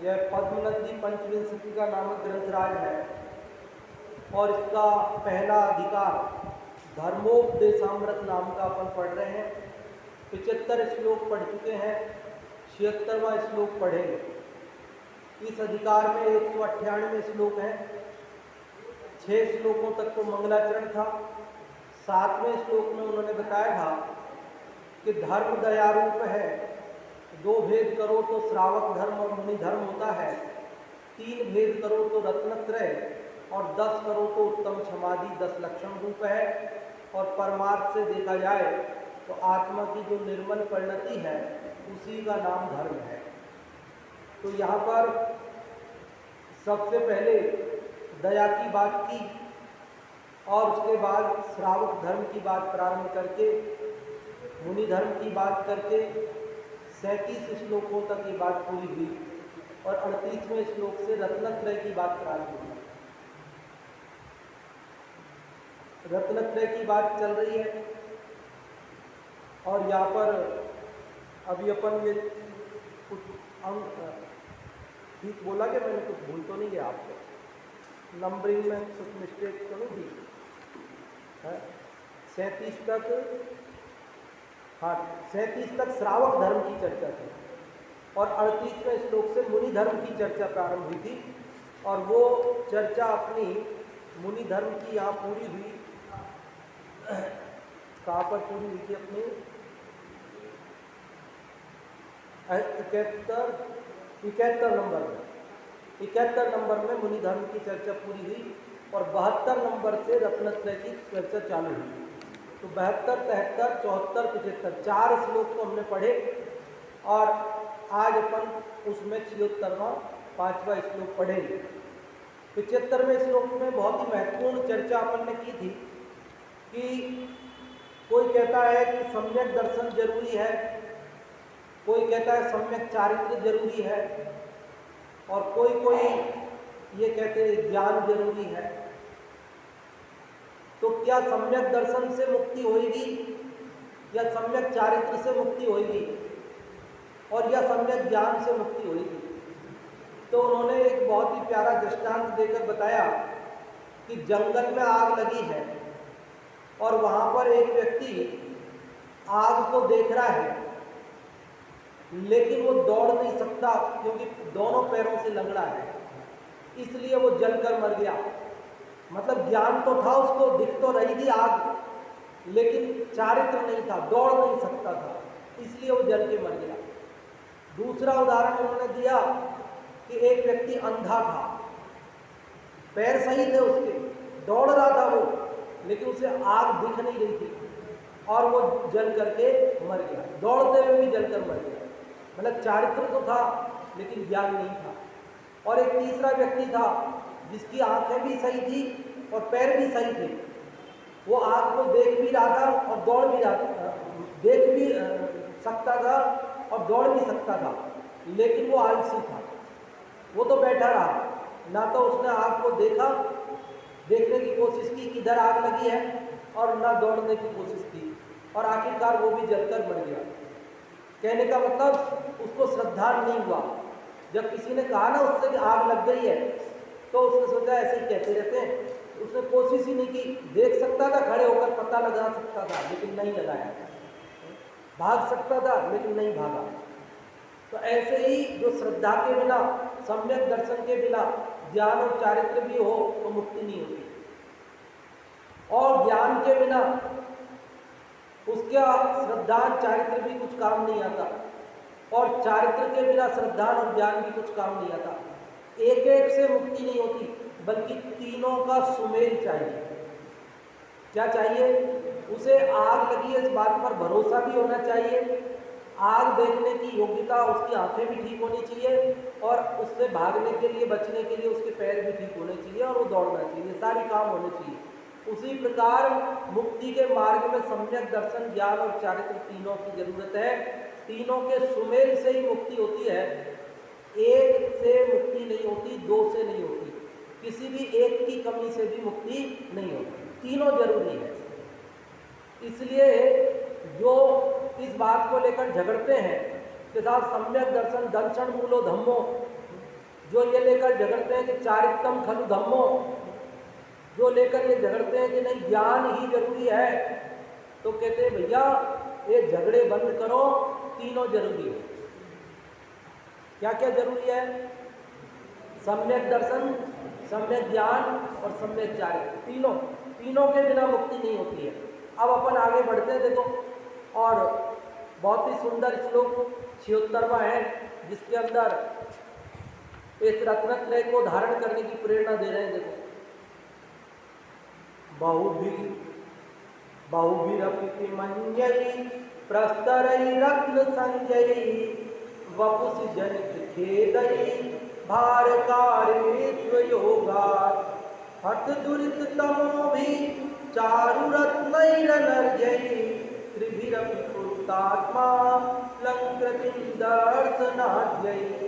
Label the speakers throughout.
Speaker 1: यह पद्मनंदी पंचविंशति का नामक ग्रंथराज है और इसका पहला अधिकार धर्मोपदेशामृत नाम का अपन पढ़ रहे हैं। 75 श्लोक पढ़ चुके हैं, 76वां श्लोक पढ़ेंगे। इस अधिकार में 198 श्लोक हैं। 6 श्लोकों तक तो मंगलाचरण था। 7वें श्लोक में उन्होंने बताया था कि धर्म दयारूप है, 2 भेद करो तो श्रावक धर्म और मुनि धर्म होता है, 3 भेद करो तो रत्नत्रय और 10 करो तो उत्तम क्षमादि 10 लक्षण रूप है। और परमार्थ से देखा जाए तो आत्मा की जो निर्मल परिणति है उसी का नाम धर्म है। तो यहाँ पर सबसे पहले दया की बात की और उसके बाद श्रावक धर्म की बात प्रारंभ करके मुनि धर्म की बात करके 37 श्लोकों तक ये बात पूरी हुई और 38वें श्लोक से रत्नत्रय की बात प्रारंभ हुई। रत्नत्रय की बात चल रही है और यहाँ पर अभी अपन ये कुछ अंक ठीक बोला कि मैंने कुछ भूल तो नहीं गया आपको? नंबरिंग में कुछ मिस्टेक तो नहीं थी? 37 तक, हाँ 37 तक श्रावक धर्म की चर्चा थी और 38वें श्लोक से मुनि धर्म की चर्चा प्रारंभ हुई थी और वो चर्चा अपनी मुनि धर्म की यहाँ पूरी हुई। कहाँ पर पूरी हुई थी अपनी? 71 नंबर में मुनि धर्म की चर्चा पूरी हुई और 72 नंबर से रत्नत्रय की चर्चा चालू हुई। तो 72, 73, 74, 75 4 श्लोक तो हमने पढ़े और आज अपन उसमें 76वां 5वां श्लोक पढ़ेंगे। 75वें श्लोक में बहुत ही महत्वपूर्ण चर्चा अपन ने की थी कि कोई कहता है कि सम्यक दर्शन जरूरी है, कोई कहता है सम्यक चारित्र जरूरी है और कोई ये कहते हैं ज्ञान जरूरी है। तो क्या सम्यक दर्शन से मुक्ति होगी या सम्यक चारित्र से मुक्ति होगी और या सम्यक ज्ञान से मुक्ति होगी? तो उन्होंने एक बहुत ही प्यारा दृष्टांत देकर बताया कि जंगल में आग लगी है और वहाँ पर एक व्यक्ति आग को देख रहा है लेकिन वो दौड़ नहीं सकता क्योंकि दोनों पैरों से लंगड़ा है, इसलिए वो जलकर मर गया। मतलब ज्ञान तो था, उसको दिख तो रही थी आग, लेकिन चारित्र नहीं था, दौड़ नहीं सकता था, इसलिए वो जल के मर गया। दूसरा उदाहरण उन्होंने दिया कि एक व्यक्ति अंधा था, पैर सही थे उसके, दौड़ रहा था वो, लेकिन उसे आग दिख नहीं रही थी और वो जल करके मर गया, दौड़ते हुए भी जलकर मर गया। मतलब चारित्र तो था लेकिन ज्ञान नहीं था। और एक तीसरा व्यक्ति था जिसकी आंखें भी सही थी और पैर भी सही थे, वो आग को देख भी रहा था और दौड़ भी रहा था, देख भी सकता था और दौड़ भी सकता था, लेकिन वो आलसी था। वो तो बैठा रहा, ना तो उसने आग को देखने की कोशिश की किधर आग लगी है और ना दौड़ने की कोशिश की और आखिरकार वो भी जलकर मर गया। कहने का मतलब उसको श्रद्धा नहीं हुआ। जब किसी ने कहा ना उससे कि आग लग गई है तो उसने सोचा ऐसे ही कहते रहते हैं, उसने कोशिश ही नहीं की। देख सकता था, खड़े होकर पता लगा सकता था लेकिन नहीं लगाया, भाग सकता था लेकिन नहीं भागा। तो ऐसे ही जो श्रद्धा के बिना, सम्यक दर्शन के बिना ज्ञान और चारित्र भी हो तो मुक्ति नहीं होती, और ज्ञान के बिना उसका श्रद्धा चारित्र भी कुछ काम नहीं आता, और चारित्र के बिना श्रद्धा और ज्ञान भी कुछ काम नहीं आता। एक एक से मुक्ति नहीं होती, बल्कि तीनों का सुमेल चाहिए। क्या चाहिए? उसे आग लगी है इस बात पर भरोसा भी होना चाहिए, आग देखने की योग्यता, उसकी आंखें भी ठीक होनी चाहिए और उससे भागने के लिए, बचने के लिए उसके पैर भी ठीक होने चाहिए और वो दौड़ना चाहिए, सारी काम होने चाहिए। उसी प्रकार मुक्ति के मार्ग में सम्यक दर्शन, ज्ञान और चारित्र तीनों की जरूरत है। तीनों के सुमेल से ही मुक्ति होती है, एक से मुक्ति नहीं होती, दो से नहीं होती, किसी भी एक की कमी से भी मुक्ति नहीं होती, तीनों जरूरी है। इसलिए जो इस बात को लेकर झगड़ते हैं कि साहब सम्यक दर्शन, दर्शन मूलो धम्मो, जो ये लेकर झगड़ते हैं कि चारित्रम खलु धम्मो, जो लेकर ये झगड़ते हैं कि नहीं ज्ञान ही जरूरी है, तो कहते हैं भैया ये झगड़े बंद करो, तीनों जरूरी है। क्या क्या जरूरी है? सम्यक दर्शन, सम्यक ज्ञान और सम्यक चारित्र। तीनों के बिना मुक्ति नहीं होती है। अब अपन आगे बढ़ते हैं, देखो, और बहुत ही सुंदर श्लोक 76वां है, जिसके अंदर इस रत्नत्रय को धारण करने की प्रेरणा दे रहे हैं। देखो, बहुभिरपि मन्यई प्रस्तरई रत्न संजयी वपुषि जनित खेदई भारकारित्व योगात् हत दुरित तमोभि चारु रत्नैरनर्जयी त्रिभिरपि कुरुतात्मा लंकृतिं दर्शनाद्ययी।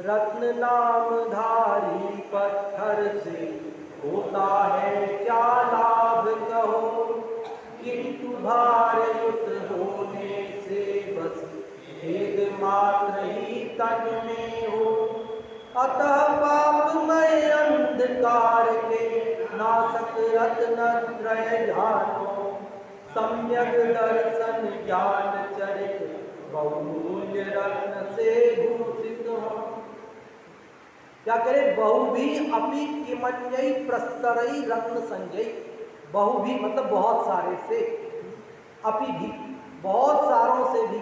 Speaker 1: रत्न नामधारी पत्थर से होता है क्या लाभ कहो, किंतु भार युत होने से बस भेद मात्र ही तन में हो। अतः पापमय अंधकार के नासक रत्नत्रय जानो, सम्यक दर्शन ज्ञान चरित बहुमूल्य रत्न से भूषित हो। क्या करें? बहु भी अपि किमन्यई प्रस्तरई रत्न संजय। बहु भी मतलब बहुत सारे से, अपि भी बहुत सारों से भी,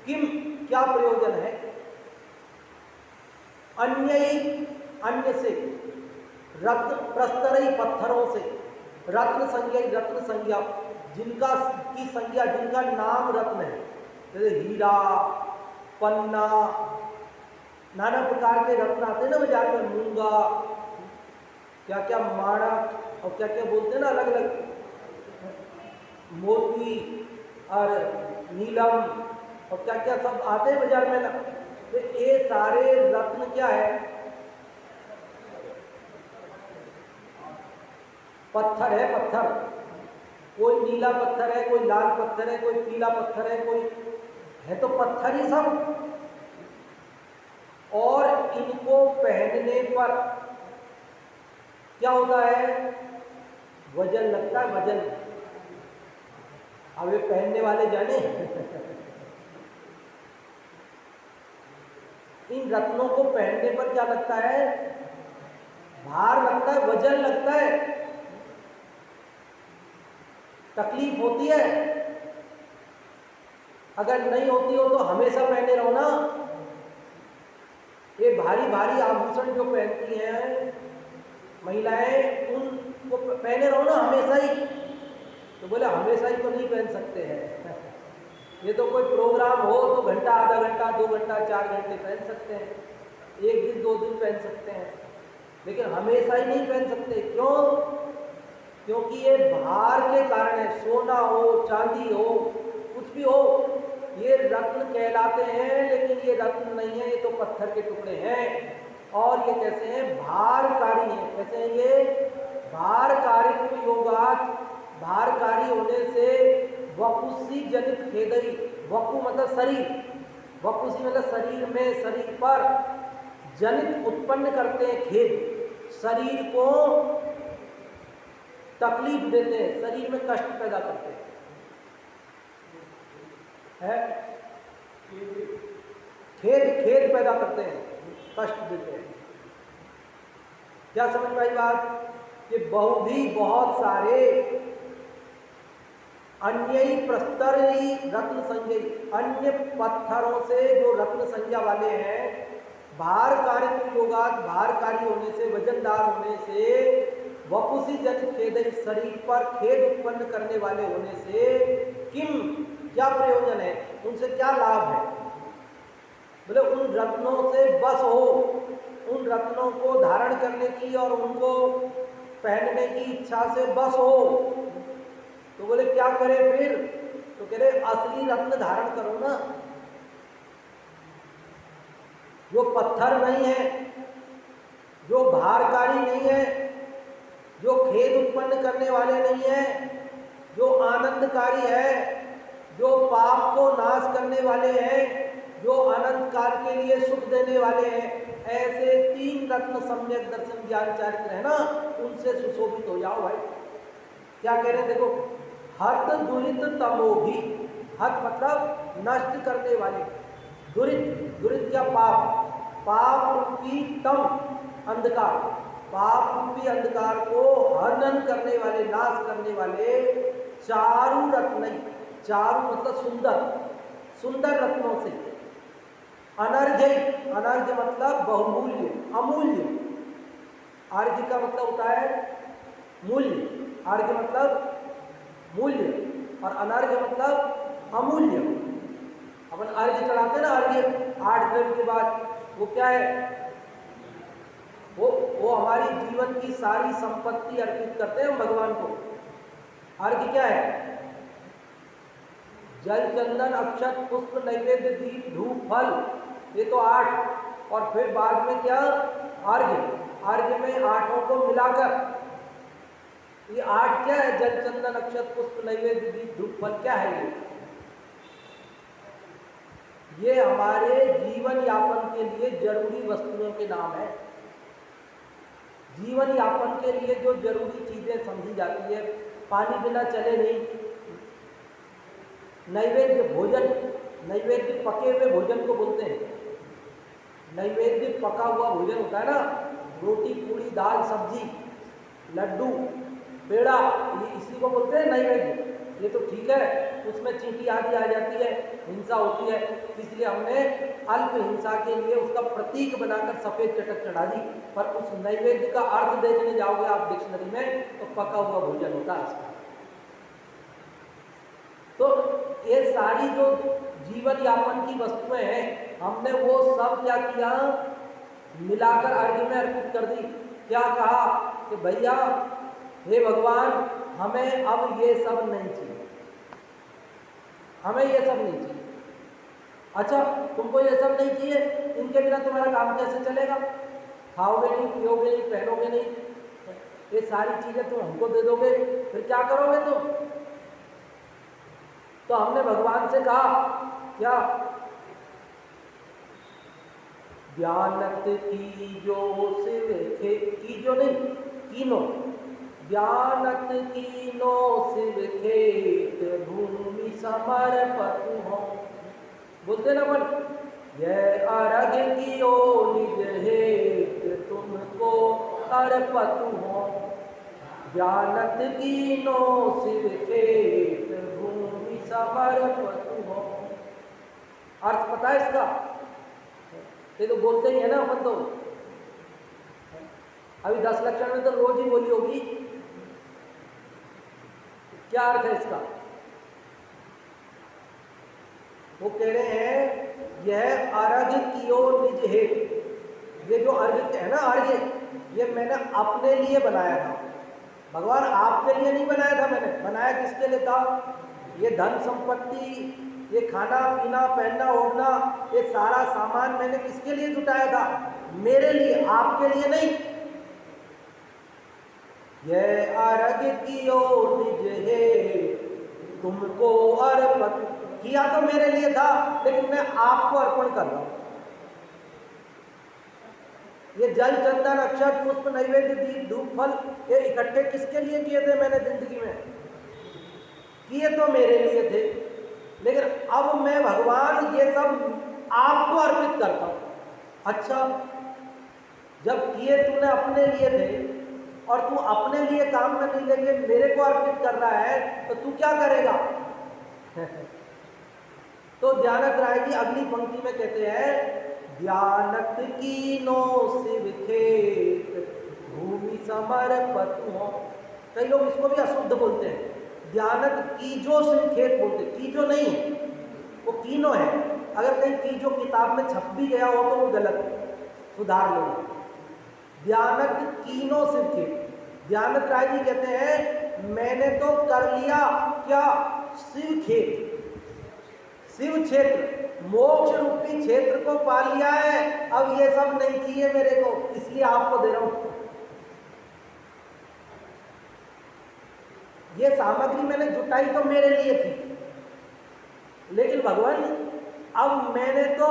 Speaker 1: किम क्या प्रयोजन है, अन्यई अन्य से, रत्न प्रस्तरई पत्थरों से, रत्न संज्ञा रत्न संज्ञा जिनका की संज्ञा जिनका नाम रत्न है, जैसे हीरा, पन्ना, नाना प्रकार के रत्न आते हैं ना बाजार में, मूंगा, क्या क्या माणक और क्या क्या बोलते हैं ना, अलग अलग मोती और नीलम और क्या क्या सब आते हैं बाजार में ना। तो ये सारे रत्न क्या है? पत्थर है, पत्थर। कोई नीला पत्थर है, कोई लाल पत्थर है, कोई पीला पत्थर है, कोई है तो पत्थर ही सब। और इनको पहनने पर क्या होता है? वजन लगता है, वजन। अब ये पहनने वाले जाने इन रत्नों को पहनने पर क्या लगता है? भार लगता है, वजन लगता है, तकलीफ होती है। अगर नहीं होती हो तो हमेशा पहने रहो ना। ये भारी भारी आभूषण जो पहनती हैं महिलाएं, उनको पहने रहो ना हमेशा ही। तो बोले हमेशा ही तो नहीं पहन सकते हैं ये तो कोई प्रोग्राम हो तो घंटा, आधा घंटा, 2 घंटा, 4 घंटे पहन सकते हैं, 1 दिन 2 दिन पहन सकते हैं, लेकिन हमेशा ही नहीं पहन सकते। क्यों? क्योंकि ये भार के कारण है। सोना हो, चांदी हो, कुछ भी हो, ये रत्न कहलाते हैं, लेकिन ये रत्न नहीं है, ये तो पत्थर के टुकड़े हैं। और ये कैसे हैं? भारकारी हैं। कैसे हैं ये? भारकारित्व योगात्, भारकारी होने से वपुषि जनित खेदई। वपु मतलब शरीर, वपुषि मतलब शरीर में, शरीर पर, जनित उत्पन्न करते हैं खेद, शरीर को तकलीफ देते हैं, शरीर में कष्ट पैदा करते हैं। खेद पैदा करते हैं, कष्ट देते हैं। क्या समझ में आई बात? कि बहु भी बहुत सारे अन्य प्रस्तर रत्न संजय, अन्य पत्थरों से जो रत्न संज्ञा वाले हैं, भारकारित्व योगात्, भारकारी होने से, वजनदार होने से, वपुषि जनित खेद, शरीर पर खेद उत्पन्न करने वाले होने से, किम क्या प्रयोजन है, उनसे क्या लाभ है? बोले उन रत्नों से बस हो, उन रत्नों को धारण करने की और उनको पहनने की इच्छा से बस हो। तो बोले क्या करें फिर? तो कह रहे असली रत्न धारण करो ना, जो पत्थर नहीं है, जो भारकारी नहीं है, जो खेद उत्पन्न करने वाले नहीं है, जो आनंदकारी है, जो पाप को नाश करने वाले हैं, जो अनंत काल के लिए सुख देने वाले हैं, ऐसे 3 रत्न सम्यक दर्शन ज्ञान चारित्र है ना, उनसे सुशोभित हो जाओ भाई। क्या कह रहे हैं देखो, हत दुरित तमोही, हत मतलब नष्ट करने वाले, दुरित, दुरित क्या पाप, पाप रूपी तम अंधकार, पाप रूपी अंधकार को हनन करने वाले, नाश करने वाले चारु रत्न, चारु मतलब सुंदर, सुंदर रत्नों से, अनर्घ्य, अनर्घ्य मतलब बहुमूल्य, अमूल्य, अर्घ्य का मतलब होता है मूल्य, अर्घ्य मतलब मूल्य और अनर्घ्य मतलब अमूल्य। अपन अर्घ्य चढ़ाते हैं ना, अर्घ्य 8 दिन के बाद, वो क्या है, वो हमारी जीवन की सारी संपत्ति अर्पित करते हैं हम भगवान को। अर्घ्य क्या है, जल चंदन अक्षत पुष्प नैवेद्य दीप धूप फल, ये तो 8, और फिर बाद में क्या, अर्घ्य, अर्घ्य में 8 को मिलाकर, ये 8 क्या है, जल चंदन अक्षत पुष्प नैवेद्य दीप धूप फल, क्या है ये हमारे जीवन यापन के लिए जरूरी वस्तुओं के नाम है। जीवन यापन के लिए जो जरूरी चीजें समझी जाती है, पानी बिना चले नहीं, नैवेद्य भोजन, नैवेद्य पके हुए भोजन को बोलते हैं, नैवेद्य पका हुआ भोजन होता है ना, रोटी पूड़ी दाल सब्जी लड्डू पेड़ा, ये इसी को बोलते हैं नैवेद्य। ये तो ठीक है, उसमें चींटी आदि आ जाती है, हिंसा होती है, इसलिए हमने अल्प हिंसा के लिए उसका प्रतीक बनाकर सफेद चटक चढ़ा दी, पर उस नैवेद्य का अर्थ देखने जाओगे आप डिक्शनरी में तो पका हुआ भोजन होता है इसका। तो ये सारी जो जीवन यापन की वस्तुएं हैं, हमने वो सब क्या किया, मिलाकर अर्घ्य में अर्पित कर दी। क्या कहा कि भैया हे भगवान, हमें अब ये सब नहीं चाहिए, हमें ये सब नहीं चाहिए। अच्छा, तुमको ये सब नहीं चाहिए, इनके बिना तुम्हारा काम कैसे चलेगा, खाओगे नहीं, पियोगे नहीं, पहनोगे नहीं, ये सारी चीजें तुम हमको दे दोगे, फिर क्या करोगे तुम। तो हमने भगवान से कहा क्या, ज्ञानत की जो शिव खे, की जो नहीं, कीनो, ज्ञानत कीनो शिव खेत भूमि समर्पत हो, बोलते ना मन, यह अर्घ कियो निज हेत तुमको अर्पत हो, ज्ञानत कीनो शिव खेत भूमि समर्पत हो। अर्थ पता है इसका, ये तो बोलते ही है ना अपन तो, अभी 10 लक्षण में तो रोज ही बोली होगी। क्या अर्थ है इसका, वो कह रहे हैं यह अर्घ कियो निज हेत, ये जो अर्घ है ना, अर्घ ये मैंने अपने लिए बनाया था भगवान, आपके लिए नहीं बनाया था मैंने, बनाया किसके लिए था, ये धन संपत्ति, ये खाना पीना पहनना ओढ़ना, ये सारा सामान मैंने किसके लिए जुटाया था, मेरे लिए, आपके लिए नहीं। यह अर्घ कियो निज हेत तुमको अर्पण, किया तो मेरे लिए था लेकिन मैं आपको अर्पण कर रहा हूं। ये जल चंदन अक्षत पुष्प नैवेद्य दीप धूप फल, ये इकट्ठे किसके लिए किए थे मैंने जिंदगी में, किए तो मेरे लिए थे, लेकिन अब मैं भगवान ये सब आपको अर्पित करता हूं। अच्छा, जब किए तूने अपने लिए थे और तू अपने लिए काम में नहीं लेके मेरे को अर्पित कर रहा है, तो तू क्या करेगा। तो ध्यानत राय जी अगली पंक्ति में कहते हैं, ध्यानत कीनो शिव खेत भूमि समर्पत हो। कई लोग इसको भी अशुद्ध बोलते हैं, ध्यानत कीजो शिव खेत बोलते, कीजो नहीं है वो कीनो है। अगर कहीं कीजो किताब में छप भी गया हो तो वो गलत है, सुधार लो। ध्यानत कीनो शिव खेत, ध्यानत राय जी कहते हैं मैंने तो कर लिया क्या, शिव खेत, शिव क्षेत्र, मोक्ष रूपी क्षेत्र को पा लिया है, अब ये सब नहीं चाहिए मेरे को, इसलिए आपको दे रहा हूं। ये सामग्री मैंने जुटाई तो मेरे लिए थी, लेकिन भगवान अब मैंने तो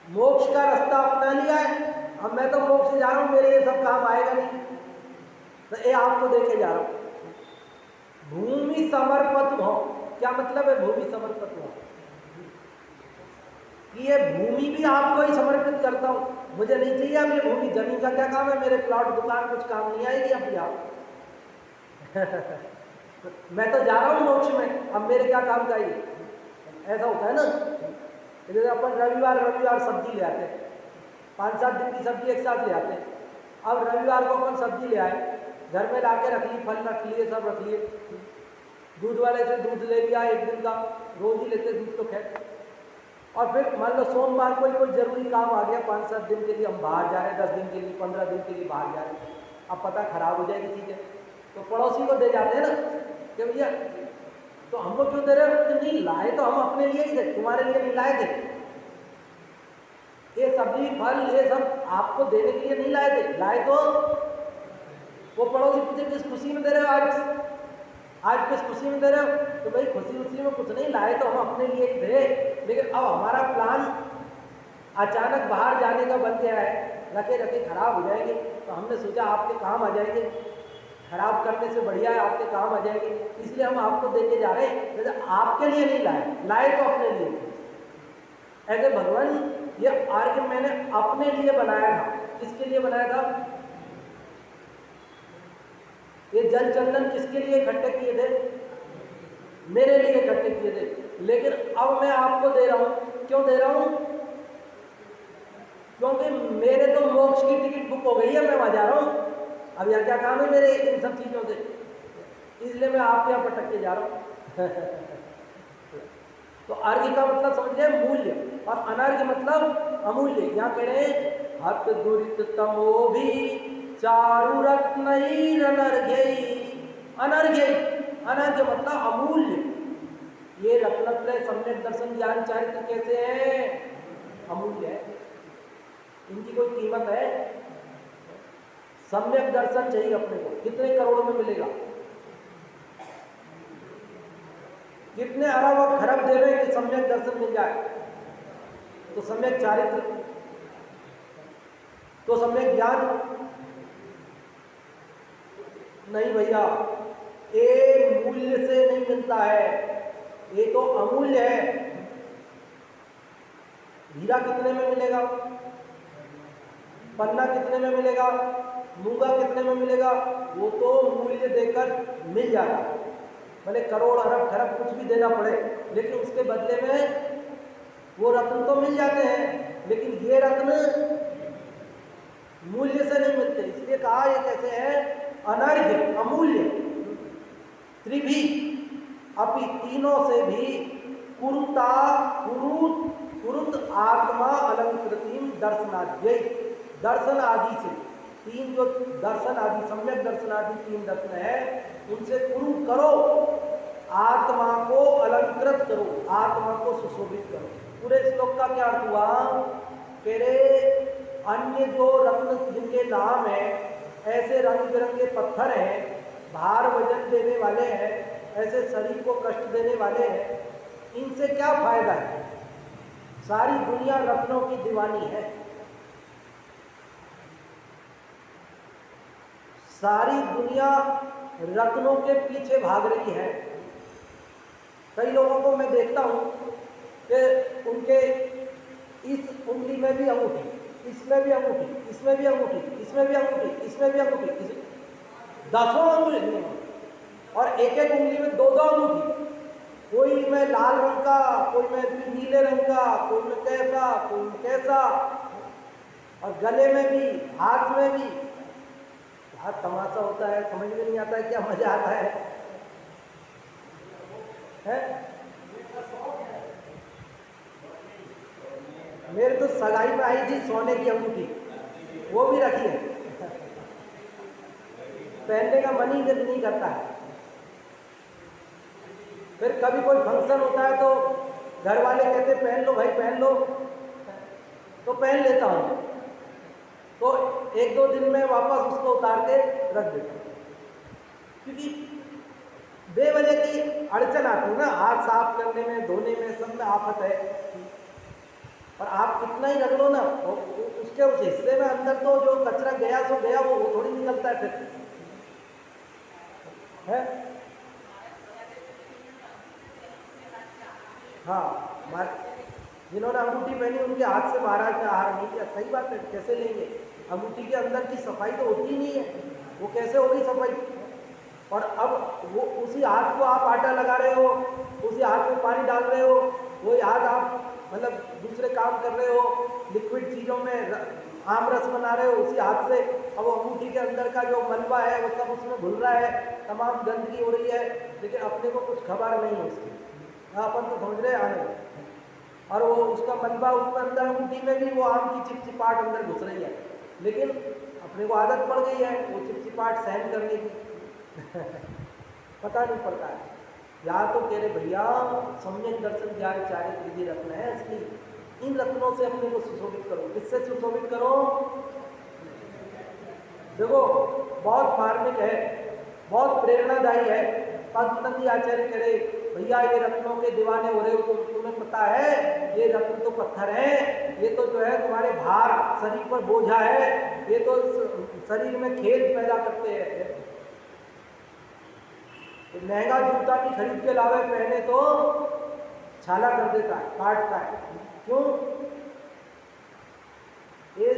Speaker 1: मोक्ष का रास्ता अपना लिया है, अब मैं तो मोक्ष से जा रहा हूँ, मेरे ये सब काम आएगा नहीं, तो ये आपको देखे जा रहा हूँ। भूमि समर्पित हो, क्या मतलब है भूमि समर्पित हो? कि ये भूमि भी आपको ही समर्पित करता हूँ, मुझे नहीं चाहिए अब ये भूमि, जमीन का क्या काम है, मेरे प्लॉट दुकान कुछ काम नहीं आएगी अब आप मैं तो जा रहा हूँ मोक्ष में, अब मेरे क्या काम का ये, ऐसा होता है ना। जैसे अपन रविवार सब्जी ले आते हैं, 5-7 दिन की सब्जी एक साथ ले आते हैं। अब रविवार को अपन सब्जी ले आए, घर में ला के रख ली, फल रख लिए, सब रख लिए, दूध वाले से दूध ले लिया 1 दिन का, रोज ही लेते दूध तो खैर। और फिर मान लो सोमवार को कोई जरूरी काम आ गया, 5-7 दिन के लिए हम बाहर जा रहे हैं, 10 दिन के लिए, 15 दिन के लिए बाहर जा रहे हैं, अब पता खराब हो जाएगी चीज़ें, तो पड़ोसी को दे जाते हैं ना कि भैया तो हमको क्यों दे रहे हो, तो नहीं लाए तो हम अपने लिए ही थे, तुम्हारे लिए नहीं लाए थे, ये सब्जी फल ये सब आपको देने के लिए नहीं लाए थे, लाए तो वो पड़ोसी पूछे किस खुशी में दे रहे हो, आज किस खुशी में दे रहे हो, तो भाई खुशी में कुछ नहीं, लाए तो हम अपने लिए ही थे, लेकिन अब हमारा प्लान अचानक बाहर जाने का बन गया है, रखे रखे खराब हो जाएंगे, तो हमने सोचा आपके काम आ जाएंगे, खराब करने से बढ़िया है आपके काम आ जाएंगे, इसलिए हम आपको देके जा रहे हैं, जैसे आपके लिए नहीं लाए तो अपने लिए थे। ऐसे भगवान ये आर्य मैंने अपने लिए बनाया था, किसके लिए बनाया था? ये जल चंदन किसके लिए इकट्ठे किए थे? मेरे लिए इकट्ठे किए थे, लेकिन अब मैं आपको दे रहा हूं, क्यों दे रहा हूं? क्योंकि मेरे तो मोक्ष की टिकट बुक हो गई है, मैं वहां जा रहा हूं, अब यहाँ क्या काम है मेरे इन सब चीजों से, इसलिए मैं आपके यहाँ पटक के जा रहा हूं तो अर्घ्य का मतलब समझ गए मूल्य, और अनर्घ्य मतलब अमूल्य। यहाँ कह रहे हैं हत दुरित तमो भी चारु रत्नैर अनर्घ्यै, अनर्घ्य मतलब अमूल्य। ये रत्नत्रय सम्यक दर्शन ज्ञान चारित्र कैसे है? अमूल्य है, इनकी कोई कीमत है? सम्यक दर्शन चाहिए अपने को, कितने करोड़ों में मिलेगा? कितने अरब और खरब दे रहे कि सम्यक दर्शन मिल जाए? तो सम्यक चारित्र, तो सम्यक ज्ञान नहीं भैया, ये मूल्य से नहीं मिलता है, ये तो अमूल्य है। हीरा कितने में मिलेगा? पन्ना कितने में मिलेगा? मूंगा कितने में मिलेगा? वो तो मूल्य देकर मिल जाएगा, भले करोड़ अरब खरब कुछ भी देना पड़े, लेकिन उसके बदले में वो रत्न तो मिल जाते हैं, लेकिन ये रत्न मूल्य से नहीं मिलते। इसलिए कहा ये कैसे है? अनर्घ्य, अमूल्य। त्रिभी अपि, तीनों से भी कुरुत आत्मा अलंकृतिम दर्शनाद्यै, दर्शन आदि से, 3 जो दर्शन आदि सम्यक दर्शन आदि 3 दर्शन है, उनसे कुरु करो, आत्मा को अलंकृत करो, आत्मा को सुशोभित करो। पूरे श्लोक का क्या अर्थ हुआ? कह रहे अन्य जो रत्न जिनके नाम है, ऐसे रंग बिरंगे पत्थर हैं, भार वजन देने वाले हैं, ऐसे शरीर को कष्ट देने वाले हैं, इनसे क्या फायदा है? सारी दुनिया रत्नों की दीवानी है, सारी दुनिया रत्नों के पीछे भाग रही है। कई लोगों को मैं देखता हूं कि उनके इस उंगली में भी अंगूठी, इसमें भी अंगूठी, इसमें भी अंगूठी, इसमें भी अंगूठी, इसमें भी अंगूठी, 10 अंगूठी, और एक उंगली में 2 अंगूठी, कोई में लाल रंग का, कोई में नीले रंग का, कोई में कैसा, कोई में कैसा, और गले में भी, हाथ में भी। क्या तमाशा होता है, समझ में नहीं आता है, क्या मजा आता है? मेरे तो सगाई में आई थी सोने की अंगूठी, वो भी रखी है, पहनने का मन ही नहीं करता है। फिर कभी कोई फंक्शन होता है तो घर वाले कहते पहन लो भाई, पहन लो, तो पहन लेता हूँ, तो 1-2 दिन में वापस उसको उतार के रख देता हूँ, क्योंकि बेवजह की अड़चन आती है ना, हाथ साफ करने में, धोने में, सब में आफत है। और आप कितना ही रख लो ना, उसके उस हिस्से में अंदर तो जो कचरा गया सो गया, वो थोड़ी निकलता है फिर, है। हाँ, जिन्होंने अंगूठी पहनी उनके हाथ से महाराज ने आहार नहीं किया, सही बात है, कैसे लेंगे? अंगूठी के अंदर की सफाई तो होती नहीं है, वो कैसे होगी सफाई? और अब वो उसी हाथ को आप आटा लगा रहे हो, उसी हाथ में पानी डाल रहे हो, वही हाथ आप मतलब दूसरे काम कर रहे हो, लिक्विड चीज़ों में आम रस बना रहे हो उसी हाथ से। अब वो अंगूठी के अंदर का जो मलबा है वो सब उसमें घुल रहा है, तमाम गंदगी हो रही है, लेकिन अपने को कुछ खबर नहीं है उसकी। अपन तो समझ रहे आने, और वो उसका मलबा उसमें अंदर अंगूठी में भी वो आम की चिपचिपाहट अंदर घुस रही है, लेकिन अपने को आदत पड़ गई है वो चिपचिपाहट सहन करने की। पता नहीं पड़ता है। या तो कह रहे भैया सम्यक दर्शन ज्ञान चारित्र विधि रत्न है इसलिए, इन रत्नों से अपने को सुशोभित करो। किससे सुशोभित करो? देखो बहुत मार्मिक है, बहुत प्रेरणादायी है। पद्मनंदी आचार्य कह रहे भैया ये रत्नों के दीवाने हो रहे हो, तो तुम्हें पता है ये रत्न तो पत्थर है, ये तो जो है तुम्हारे भार शरीर पर बोझा है, ये तो शरीर में खेद पैदा करते हैं। तो महंगा जूता भी खरीद के लावे पहने तो छाला कर देता है, काटता है। क्यों? ये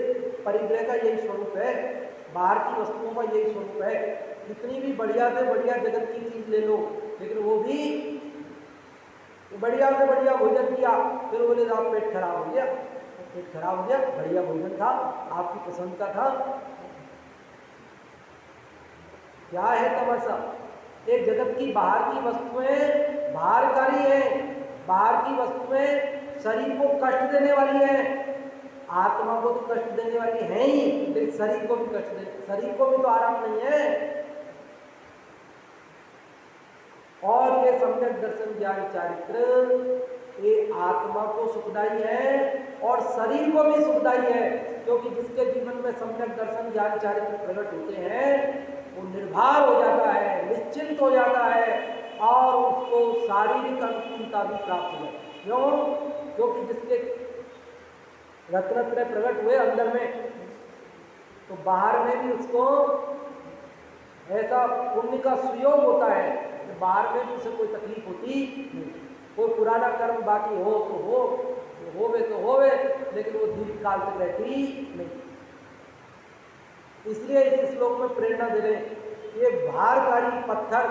Speaker 1: परिग्रह का यही स्वरूप है, बाहर की वस्तुओं का यही स्वरूप है। कितनी भी बढ़िया से बढ़िया जगत की चीज ले लो, लेकिन वो भी बढ़िया से बढ़िया भोजन किया, फिर बोले आप पेट खराब हो गया। पेट खराब हो गया, बढ़िया भोजन था, आपकी पसंद का था। क्या है तमाशा? एक जगत की बाहर की वस्तुएं बाहरकारी है, बाहर की वस्तुएं शरीर को कष्ट देने वाली है, आत्मा को तो कष्ट देने वाली है ही, लेकिन शरीर को भी कष्ट दे, शरीर को भी तो आराम नहीं है। और ये सम्यक दर्शन ज्ञान चारित्र ये आत्मा को सुखदायी है और शरीर को भी सुखदायी है, क्योंकि जिसके जीवन में सम्यक दर्शन ज्ञान चारित्र प्रकट होते हैं वो निर्भय हो जाता है, निश्चिंत हो जाता है और उसको शारीरिक अनुकूलता भी प्राप्त हो जाती है। क्यों? क्योंकि जिसके रत्नत्रय प्रकट हुए अंदर में, तो बाहर में भी उसको ऐसा पुण्य का सुयोग होता है कि बाहर में भी उसे कोई तकलीफ होती नहीं। कोई पुराना कर्म बाकी हो तो होवे तो होवे, लेकिन वो दीर्घ काल तक रहती नहीं। इसलिए इस श्लोक में प्रेरणा दे रहे हैं, ये भारकारी पत्थर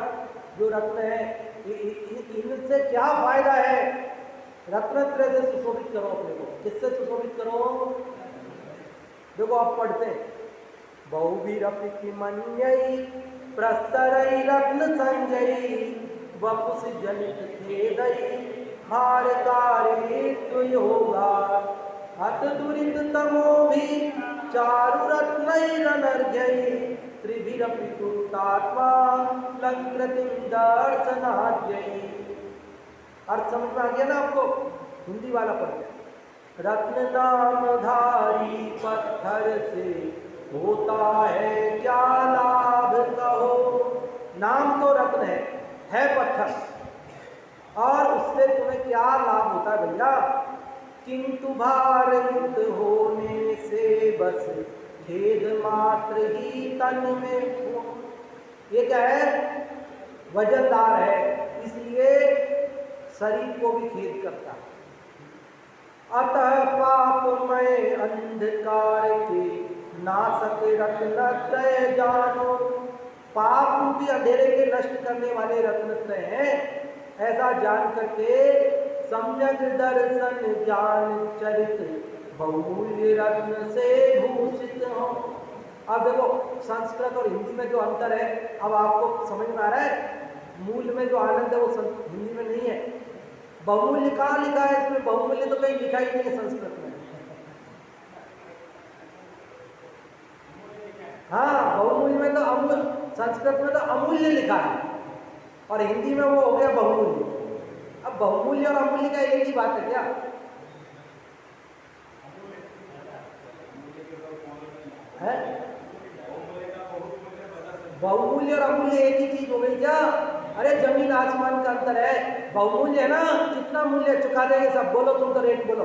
Speaker 1: जो रत्न है, इनसे क्या फायदा है? रत्नत्रय से सुशोभित करो अपने को। किससे सुशोभित करो? देखो आप पढ़ते हैं, बहुवीरपि मन्यई प्रस्तरई रत्न संजयी वपुष जनित खेदई हारकारी होगा हत दुरित तमो भी चारु रत्नैरनर्घ्यई त्रिभिरपि कृतात्मा लंकृतिं दर्शनाद्यई। अर्थ समझ में आ गया ना आपको? हिंदी वाला पढ़ गया। रत्न नामधारी पत्थर से होता है क्या लाभ कहो। नाम तो रत्न है पत्थर, और उससे तुम्हें क्या लाभ होता है भैया? किंतु भारयुक्त होने से बस खेद मात्र ही तन में हो। ये क्या है? वजनदार है, इसलिए शरीर को भी खेद करता है। अतः पापमय अंधकार के नाशक रत्नत्रय जानो। पाप रूपी अंधेरे के नष्ट करने वाले रत्नत्रय हैं, ऐसा जान करके सम्यक दर्शन ज्ञान चरित्र बहुमूल्य रत्न से भूषित हो। अब देखो संस्कृत और हिंदी में जो अंतर है अब आपको समझ में आ रहा है। मूल में जो आनंद है वो हिंदी में नहीं है। बहुमूल्य कहाँ लिखा है इसमें? बहुमूल्य तो कहीं लिखा ही नहीं है संस्कृत में। हाँ, बहुमूल्य में तो अमूल्य, संस्कृत में तो अमूल्य लिखा है और हिंदी में वो हो गया बहुमूल्य। अब बहुमूल्य और अमूल्य का एक ही बात है क्या? है बहुमूल्य और अमूल्य एक ही चीज हो गई क्या? अरे जमीन आसमान का अंतर है, बहुमूल्य है ना, कितना मूल्य चुका देंगे सब? बोलो तुम तो रेट बोलो,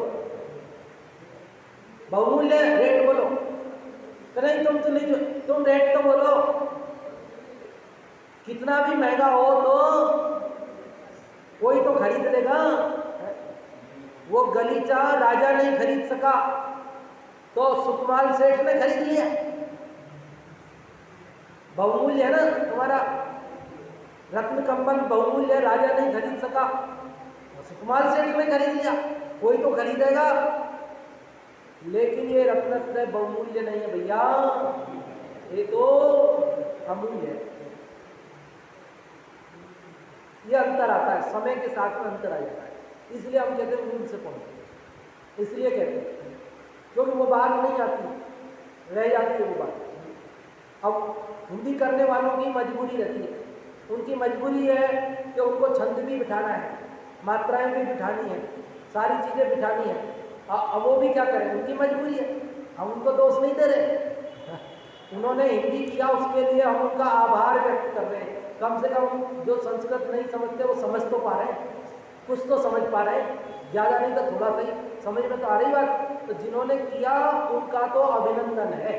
Speaker 1: बहुमूल्य रेट बोलो। तो नहीं तुम तो नहीं, तुम रेट तो बोलो। कितना भी महंगा हो तो कोई तो खरीद लेगा। वो गलीचा राजा नहीं खरीद सका तो सुकमाल सेठ ने खरीद लिया। बहुमूल्य है ना तुम्हारा रत्न कंबल, बहुमूल्य, राजा नहीं खरीद सका, सुकमाल सेठ ने खरीद लिया, कोई तो खरीदेगा। लेकिन ये रत्न बहुमूल्य नहीं है भैया, ये तो अमूल्य है। ये अंतर आता है, समय के साथ में अंतर आ जाता है, इसलिए हम कहते हैं मूल से पहुंचे। इसलिए कहते हैं क्योंकि वो बात नहीं आती, रह जाती है वो बात। अब हिंदी करने वालों की मजबूरी रहती है, उनकी मजबूरी है कि उनको छंद भी बिठाना है, मात्राएं भी बिठानी है, सारी चीज़ें बिठानी है। अब वो भी क्या करें, उनकी मजबूरी है, हम उनको दोष नहीं दे रहे। उन्होंने हिंदी किया उसके लिए हम उनका आभार व्यक्त कर रहे हैं। कम से कम जो संस्कृत नहीं समझते वो समझ तो पा रहे हैं, कुछ तो समझ पा रहे हैं, ज़्यादा नहीं तो थोड़ा सही समझ में तो आ रही बात। तो जिन्होंने किया उनका तो अभिनंदन है?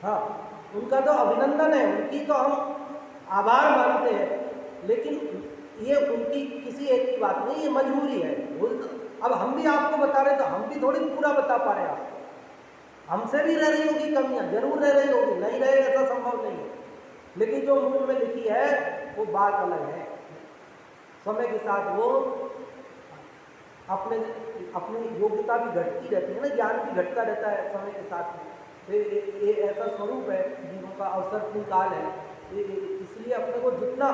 Speaker 1: हाँ, उनका तो अभिनंदन है, उनकी तो हम आभार मानते हैं। लेकिन ये उनकी किसी एक की बात नहीं, ये मजबूरी है। अब हम भी आपको बता रहे तो हम भी थोड़ी पूरा बता पा रहे हैं आपको, हमसे भी रह रही होगी कमियां, जरूर रह रही होगी, नहीं रहे ऐसा संभव नहीं है। लेकिन जो मूल में लिखी है वो बात अलग है। समय के साथ वो अपनी योग्यता भी घटती रहती है ना, ज्ञान भी घटता रहता है समय के साथ में। ये ऐसा स्वरूप है जीवों का, अवसर काल है। इसलिए अपने को जितना,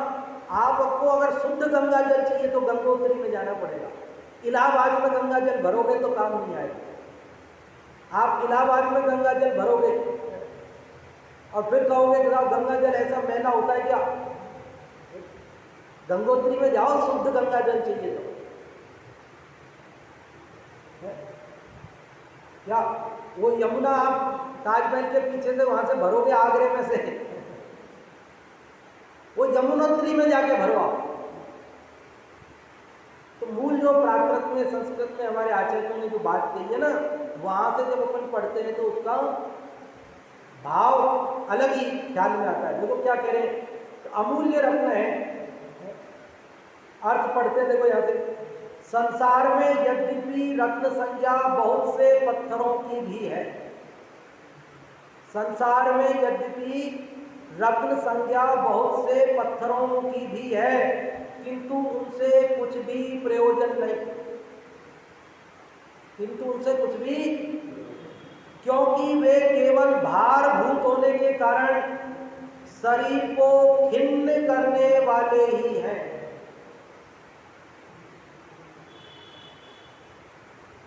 Speaker 1: आपको अगर शुद्ध गंगा जल चाहिए तो गंगोत्री में जाना पड़ेगा। इलाहाबाद में गंगा जल भरोगे तो काम नहीं आएगा। आप इलाहाबाद में गंगा जल भरोगे और फिर कहोगे कि गंगा जल ऐसा मैला होता है क्या? गंगोत्री में जाओ, शुद्ध गंगा जल चाहिए तो क्या वो यमुना आप ताजमहल के पीछे से वहां से भरोगे, आगरे में से, वो यमुनोत्री में जाके भरो आप। तो मूल जो प्राकृत में, संस्कृत में हमारे आचार्यों ने जो बात कही है ना, वहां से जब अपन पढ़ते हैं तो उसका भाव अलग ही ख्याल में आता है। देखो क्या कह रहे हैं, तो अमूल्य रत्न है। अर्थ पढ़ते देखो यहाँ से, संसार में यद्यपि रत्न संज्ञा बहुत से पत्थरों की भी है। संसार में यद्यपि रत्न संज्ञा बहुत से पत्थरों की भी है, किंतु उनसे कुछ भी प्रयोजन नहीं। किंतु उनसे कुछ भी, क्योंकि वे केवल भारभूत होने के कारण शरीर को खिन्न करने वाले ही हैं।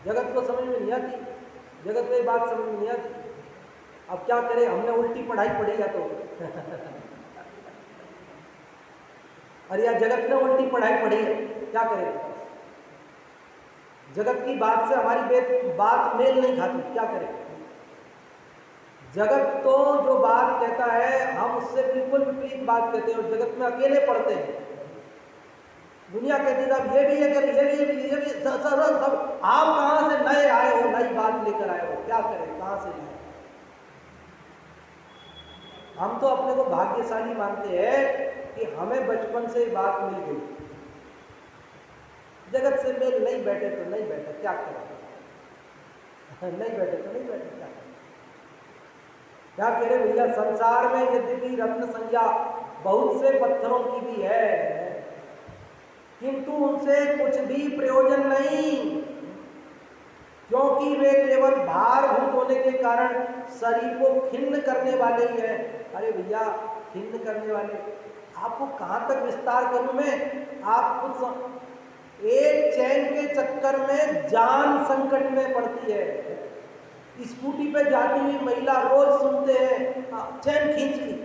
Speaker 1: जगत को समझ में नहीं आती, जगत में बात समझ में नहीं आती। अब क्या करें, हमने उल्टी पढ़ाई पढ़ी है तो और या जगत ने उल्टी पढ़ाई पढ़ी है, क्या करें? जगत की बात से हमारी बात मेल नहीं खाती, क्या करें? जगत तो जो बात कहता है हम उससे बिल्कुल विपरीत बात कहते हैं, और जगत में अकेले पढ़ते हैं। दुनिया कहती है अब ये भी है, ये भी सब आप कहां से नए आए हो, नई बात लेकर आए हो, क्या करें, कहां से नए? हम तो अपने को भाग्यशाली मानते हैं कि हमें बचपन से बात मिल गई। जगत से मेल नहीं बैठे तो नहीं बैठे, क्या करें? नहीं बैठे तो नहीं बैठे, क्या करें? क्या कह रहे भैया, संसार में यद्यपि रत्न संज्ञा बहुत से पत्थरों की भी है, किंतु उनसे कुछ भी प्रयोजन नहीं, क्योंकि वे केवल भारभूत होने के कारण शरीर को खिन्न करने वाले ही हैं। अरे भैया, खिन्न करने वाले, आपको कहां तक विस्तार करूं मैं? आप कुछ एक चैन के चक्कर में जान संकट में पड़ती है। स्कूटी पे जाती हुई महिला रोज सुनते हैं चैन खींच ली।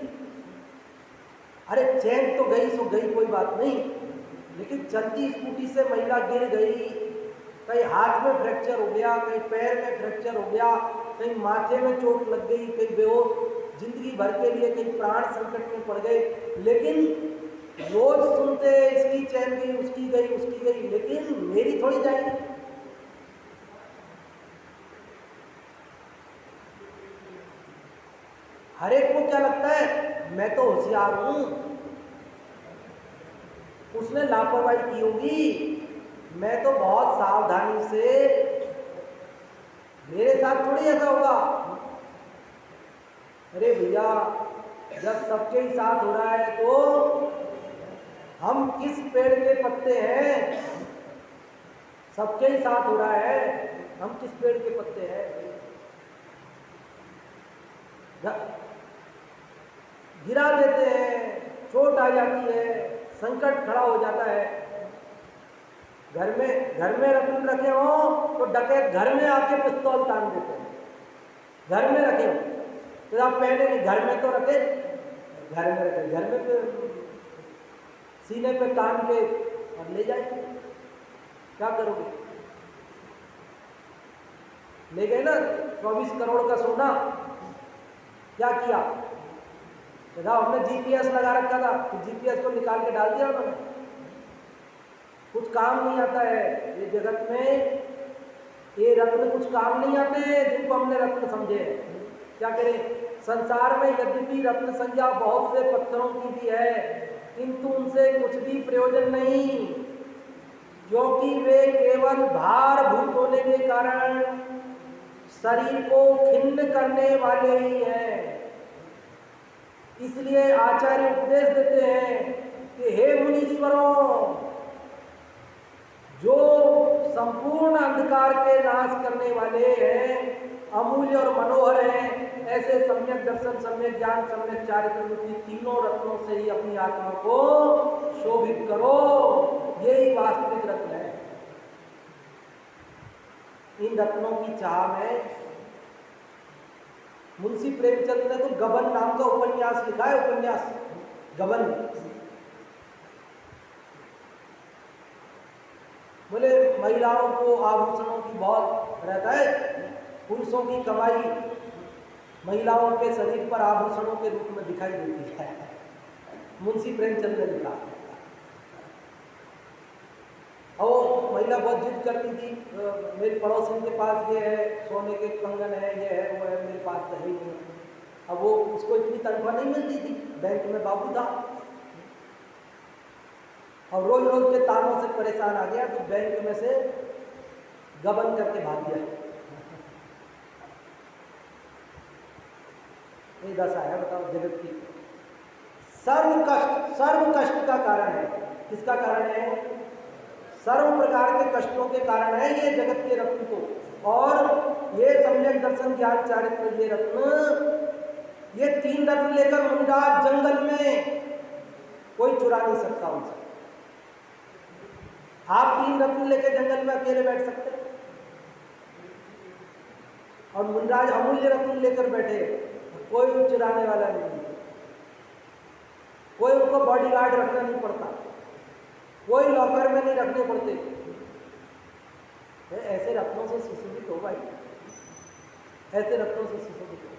Speaker 1: अरे चैन तो गई सो गई, कोई बात नहीं, लेकिन चलती स्कूटी से महिला गिर गई, कहीं हाथ में फ्रैक्चर हो गया, कहीं पैर में फ्रैक्चर हो गया, कहीं माथे में चोट लग गई, कहीं बेहोश, जिंदगी भर के लिए कहीं प्राण संकट में पड़ गए, लेकिन रोज सुनते इसकी चैन गई, उसकी गई, लेकिन मेरी थोड़ी जाएगी। हर एक को क्या लगता है, मैं तो होशियार हूं, उसने लापरवाही की होगी, मैं तो बहुत सावधानी से, मेरे साथ थोड़ी ऐसा होगा। अरे भैया, जब सबके ही साथ हो रहा है तो हम किस पेड़ के पत्ते हैं? सबके ही साथ हो रहा है, हम किस पेड़ के पत्ते हैं? गिरा देते हैं, चोट आ जाती है, संकट खड़ा हो जाता है। घर में रत्न रखे हो तो डकैत घर में आके पिस्तौल तान देते हैं। घर में रखे हो तो आप पहले नहीं, घर में तो रखे, घर में तो सीने पे तान के और ले जाए, क्या करोगे? ले गए ना 24 करोड़ का सोना, क्या किया? देखा, हमने जीपीएस लगा रखा था, तो जीपीएस को निकाल के डाल दिया उन्होंने। कुछ काम नहीं आता है ये जगत में, ये रत्न कुछ काम नहीं आते हैं जिनको हमने रत्न समझे। क्या करें? संसार में यद्यपि रत्न संज्ञा बहुत से पत्थरों की भी है, किंतु उनसे कुछ भी प्रयोजन नहीं, क्योंकि वे केवल भारभूत होने के कारण शरीर को खिन्न करने वाले ही हैं। इसलिए आचार्य उपदेश देते हैं कि हे मुनीश्वरों, जो संपूर्ण अंधकार के नाश करने वाले हैं, अमूल्य और मनोहर हैं, ऐसे सम्यक दर्शन, सम्यक ज्ञान, सम्यक चारित्र की तीनों रत्नों से ही अपनी आत्मा को शोभित करो। यही वास्तविक रत्न है। इन रत्नों की चाह में मुंशी प्रेमचंद ने तो गबन नाम का उपन्यास लिखा है, उपन्यास गबन। बोले महिलाओं को आभूषणों की बहुत रहता है, पुरुषों की कमाई महिलाओं के शरीर पर आभूषणों के रूप में दिखाई देती है, मुंशी प्रेमचंद ने लिखा। और महिला बहुत जिद करती थी, मेरे पड़ोसी के पास ये है, सोने के कंगन है, ये है, वो है, मेरे पास तो है ही नहीं। अब वो उसको इतनी तनख्वाह नहीं मिलती थी, बैंक में बाबू था, और रोज रोज के तानों से परेशान आ गया, तो बैंक में से गबन करके भाग गया। ये दशा है, बताओ जगत की। सर्व कष्ट का कारण है। किसका कारण है? सर्व प्रकार के कष्टों के कारण है ये जगत के रत्न को। और ये सम्यक दर्शन, ज्ञान, चारित्र, ये रत्न, ये 3 रत्न लेकर मुनिराज जंगल में, कोई चुरा नहीं सकता उनसे। आप 3 रत्न लेकर जंगल में अकेले बैठ सकते, और मुनिराज अमूल्य रत्न लेकर बैठे, कोई चुराने वाला नहीं, कोई उनको बॉडीगार्ड रखना नहीं पड़ता, कोई लॉकर में नहीं रखने पड़ते। ऐसे रत्नों से सुशोभित हो भाई, ऐसे रत्नों से सुशोभित हो।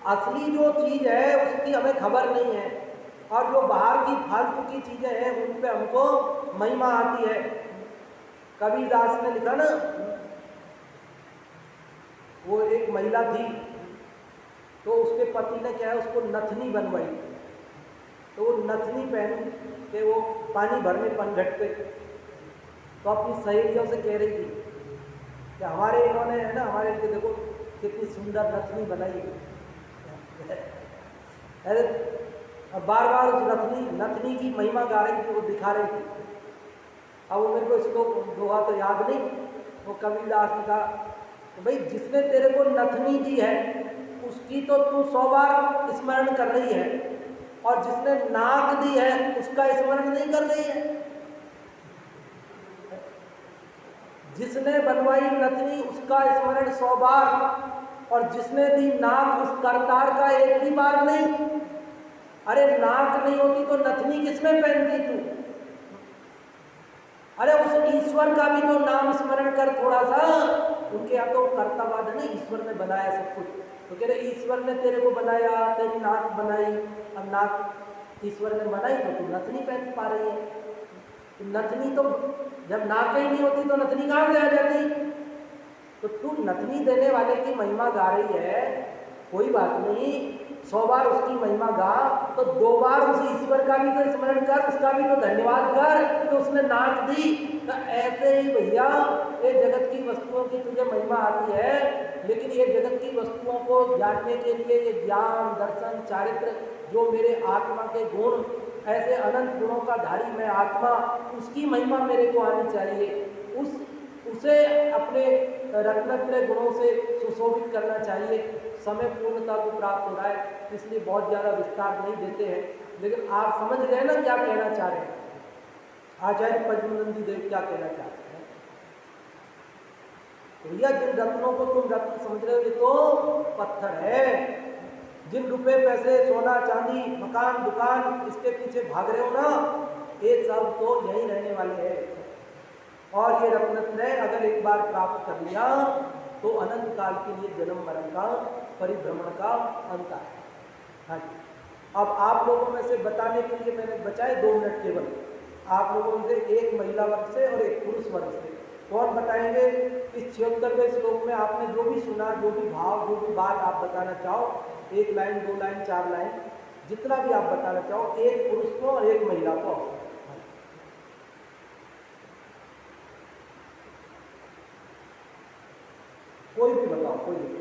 Speaker 1: असली जो चीज है उसकी हमें खबर नहीं है, और जो बाहर की फालतू की चीजें हैं उन पे हमको महिमा आती है। कबीरदास ने लिखा ना, वो एक महिला थी, तो उसके पति ने क्या है, उसको नथनी बनवाई, तो वो नथनी पहन के वो पानी भरने पनघट पे, तो अपनी सहेलियों से कह रही थी कि हमारे इन्होंने है ना, हमारे लिए देखो कितनी सुंदर नथनी बनाई। अरे अब बार बार उस नथनी की महिमा गा रही थी, वो दिखा रही थी। अब वो मेरे को इसको दोहा तो याद नहीं, वो कबीरदास ने कहा तो भाई जिसने तेरे को नथनी दी है उसकी तो तू 100 बार स्मरण कर रही है, और जिसने नाक दी है उसका स्मरण नहीं कर रही है। जिसने बनवाई नथनी उसका स्मरण 100 बार, और जिसने दी नाक उस करतार का एक भी बार नहीं। अरे नाक नहीं होती तो नथनी किसमें पहनती तू? अरे उस ईश्वर का भी तो नाम स्मरण कर थोड़ा सा, उनके यहाँ तो कर्तावाद है ना, ईश्वर ने बनाया सब कुछ। तो कह रहे ईश्वर ने तेरे को बनाया, तेरी नाक बनाई, अब नाक ईश्वर ने बनाई तो तू नथनी पहन पा रही है। तो नथनी तो जब नाक ही नहीं होती तो नथनी कहाँ से आ जाती? तो तू नथनी देने वाले की महिमा गा रही है, कोई बात नहीं, 100 बार उसकी महिमा गा, तो 2 बार उस ईश्वर का भी तो स्मरण कर, उसका भी तो धन्यवाद कर तो उसने नाक दी। तो ऐसे ही भैया ये जगत की वस्तुओं की तुझे महिमा आती है, लेकिन ये जगत की वस्तुओं को जानने के लिए ये ज्ञान, दर्शन, चारित्र, जो मेरे आत्मा के गुण, ऐसे अनंत गुणों का धारी मैं आत्मा, उसकी महिमा मेरे को आनी चाहिए। उसे अपने रत्नत्रय गुणों से सुशोभित करना चाहिए। समय पूर्णता को प्राप्त हो रहा है, इसलिए बहुत ज़्यादा विस्तार नहीं देते हैं, लेकिन आप समझ गए ना क्या कहना चाह रहे हैं। आचार्य पद्मनंदी देव क्या कहना चाहते हैं? भैया जिन रत्नों को तुम रत्न समझ रहे हो ये तो पत्थर है। जिन रुपए पैसे, सोना चांदी, मकान दुकान, इसके पीछे भाग रहे हो ना, ये सब तो यहीं रहने वाले हैं। और ये रत्नत्रय अगर एक बार प्राप्त कर लिया तो अनंत काल के लिए जन्म मरण का, परिभ्रमण का अंत है। हाँ जी, अब आप लोगों में से बताने के लिए मैंने बचाए 2 मिनट केवल। आप लोगों में से एक महिला वर्ग से और एक पुरुष वर्ग से कौन बताएंगे? इस 76वें श्लोक में आपने जो भी सुना, जो भी भाव, जो भी बात आप बताना चाहो, 1 लाइन, 2 लाइन, 4 लाइन, जितना भी आप बताना चाहो, एक पुरुष को और एक महिला को। कोई भी बताओ, कोई भी।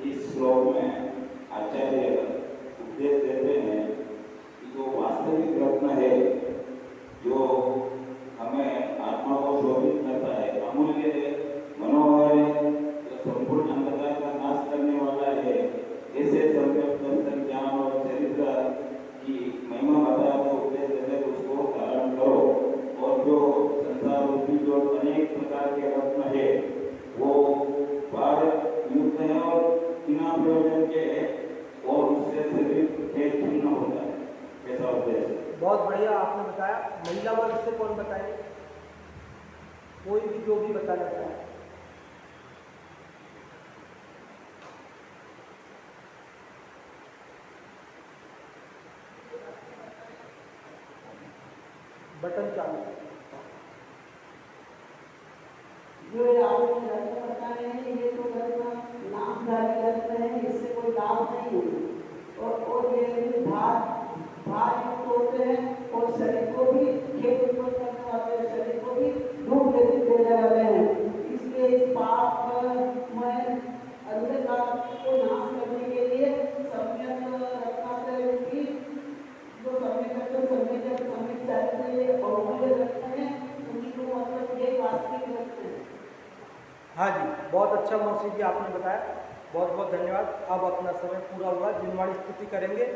Speaker 2: इस श्लोक में आचार्य उपदेश देते हैं कि जो वास्तविक रत्न है, जो हमें आत्मा को शोभित करता है, अमूल्य है, मनोहर है, जो संपूर्ण अंधकार का नाश करने वाला है, ऐसे सम्यक दर्शन, ज्ञान और चरित्र की महिमा बताते उपदेश देते उसको धारण करो। और जो संसार रूपी जो अनेक प्रकार के रत्न है वो बाढ़ युक्त है और बिना प्रयोजन के, और उससे शरीर छिन्न होता है, ऐसा उपदेश।
Speaker 1: बहुत बढ़िया आपने बताया। महिला वर्ग से कौन बताए? कोई भी जो भी बताना चाहे। बटन चालू।
Speaker 3: जो आपने रत्न बताए हैं, ये तो रत्न नामधारी रत्न है, इससे कोई लाभ नहीं है। और ये भार युक्त होते हैं और शरीर को भी खेत उत्पन्न करने वाले, शरीर को भी दुख देने वाले हैं। इसलिए इस पाप में अंधकार को नाश करने के लिए सम्यक रत्नात्रय की जो सम्यक चारित्र बहुमूल्य रत्न है, उन्हीं को मतलब ये वास्तविक रत्न है।
Speaker 1: हाँ जी, बहुत अच्छा मौसी जी आपने बताया, बहुत बहुत धन्यवाद। अब अपना समय पूरा हुआ, जिनवाणी स्तुति करेंगे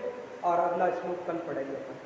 Speaker 1: और अगला श्लोक कल पढ़ेंगे अपन।